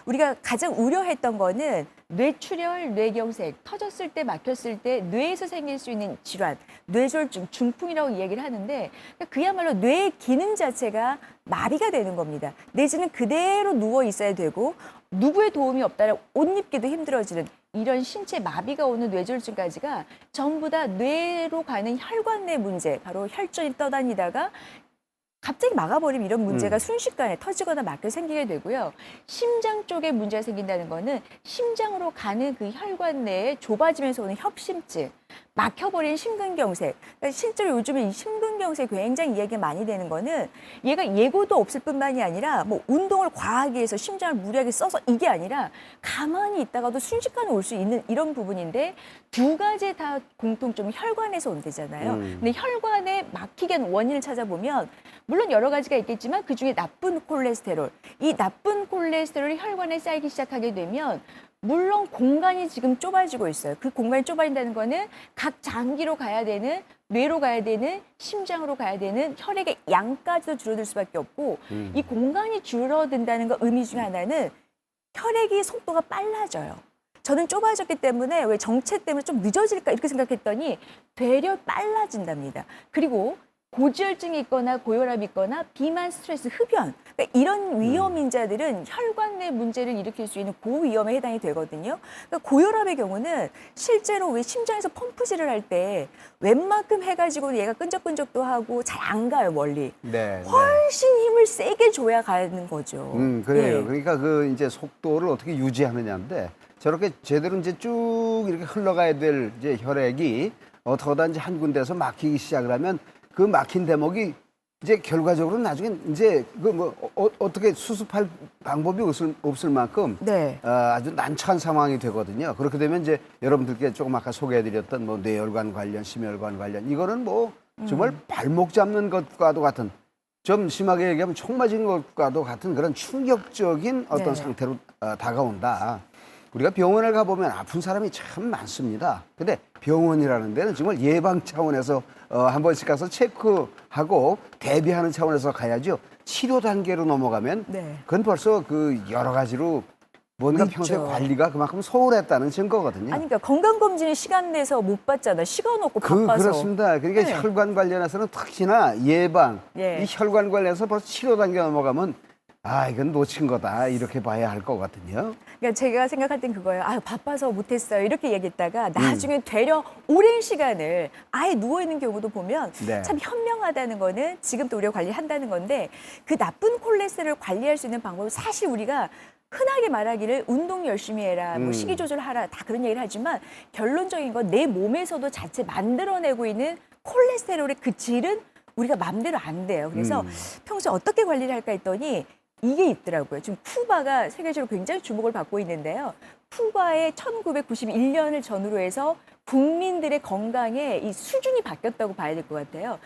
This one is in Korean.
우리가 가장 우려했던 거는 뇌출혈, 뇌경색, 터졌을 때 막혔을 때 뇌에서 생길 수 있는 질환, 뇌졸중, 중풍이라고 이야기를 하는데 그야말로 뇌의 기능 자체가 마비가 되는 겁니다. 내지는 그대로 누워 있어야 되고 누구의 도움이 없다면 옷 입기도 힘들어지는 이런 신체 마비가 오는 뇌졸중까지가 전부 다 뇌로 가는 혈관 내 문제, 바로 혈전이 떠다니다가 갑자기 막아버리면 이런 문제가 순식간에 터지거나 막혀 생기게 되고요. 심장 쪽에 문제가 생긴다는 거는 심장으로 가는 그 혈관 내에 좁아지면서 오는 협심증, 막혀버린 심근경색. 그러니까 실제로 요즘에 이 심근경색 굉장히 이야기가 많이 되는 거는 얘가 예고도 없을 뿐만이 아니라 뭐 운동을 과하게 해서 심장을 무리하게 써서 이게 아니라 가만히 있다가도 순식간에 올 수 있는 이런 부분인데 두 가지 다 공통점이 혈관에서 온대잖아요. 근데 혈관에 막히게 하는 원인을 찾아보면 물론 여러 가지가 있겠지만 그중에 나쁜 콜레스테롤, 이 나쁜 콜레스테롤이 혈관에 쌓이기 시작하게 되면 물론 공간이 지금 좁아지고 있어요. 그 공간이 좁아진다는 거는 각 장기로 가야 되는, 뇌로 가야 되는, 심장으로 가야 되는 혈액의 양까지도 줄어들 수밖에 없고 이 공간이 줄어든다는 거 의미 중에 하나는 혈액이 속도가 빨라져요. 저는 좁아졌기 때문에 왜 정체 때문에 좀 늦어질까 이렇게 생각했더니 되려 빨라진답니다. 그리고 고지혈증이 있거나 고혈압이 있거나 비만, 스트레스, 흡연 그러니까 이런 위험 인자들은 혈관 내 문제를 일으킬 수 있는 고위험에 해당이 되거든요. 그러니까 고혈압의 경우는 실제로 왜 심장에서 펌프질을 할 때 웬만큼 해가지고 얘가 끈적끈적도 하고 잘 안 가요 멀리. 네, 훨씬 힘을 세게 줘야 가는 거죠. 그래요. 예. 그러니까 그 이제 속도를 어떻게 유지하느냐인데 저렇게 제대로 이제 쭉 이렇게 흘러가야 될 이제 혈액이 어떠다 이제 한 군데서 막히기 시작을 하면 그 막힌 대목이 이제 결과적으로 나중에 이제 그 뭐 어떻게 수습할 방법이 없을 만큼 네. 아주 난처한 상황이 되거든요. 그렇게 되면 이제 여러분들께 조금 아까 소개해드렸던 뭐 뇌혈관 관련, 심혈관 관련 이거는 뭐 정말 발목 잡는 것과도 같은 좀 심하게 얘기하면 총 맞은 것과도 같은 그런 충격적인 어떤 네. 상태로 다가온다. 우리가 병원을 가보면 아픈 사람이 참 많습니다. 근데 병원이라는 데는 정말 예방 차원에서 한 번씩 가서 체크하고 대비하는 차원에서 가야죠. 치료 단계로 넘어가면 네. 그건 벌써 그 여러 가지로 뭔가 있죠. 평소에 관리가 그만큼 소홀했다는 증거거든요. 아니 그러니까 건강검진을 시간 내서 못 받잖아. 시간 없고 바빠서. 그렇습니다. 그러니까 네. 혈관 관련해서는 특히나 예방, 예. 이 혈관 관련해서 벌써 치료 단계 넘어가면 이건 놓친 거다 이렇게 봐야 할 거거든요. 그러니까 제가 생각할 땐 그거예요. 아 바빠서 못했어요. 이렇게 얘기했다가 나중에 되려 오랜 시간을 아예 누워 있는 경우도 보면 네. 참 현명하다는 거는 지금 또 우리가 관리한다는 건데 그 나쁜 콜레스테롤을 관리할 수 있는 방법은 사실 우리가 흔하게 말하기를 운동 열심히 해라, 뭐 식이 조절하라 다 그런 얘기를 하지만 결론적인 건 내 몸에서도 자체 만들어내고 있는 콜레스테롤의 그 질은 우리가 마음대로 안 돼요. 그래서 평소에 어떻게 관리를 할까 했더니 이게 있더라고요. 지금 푸바가 세계적으로 굉장히 주목을 받고 있는데요. 푸바의 1991년을 전후로 해서 국민들의 건강에 이 수준이 바뀌었다고 봐야 될 것 같아요.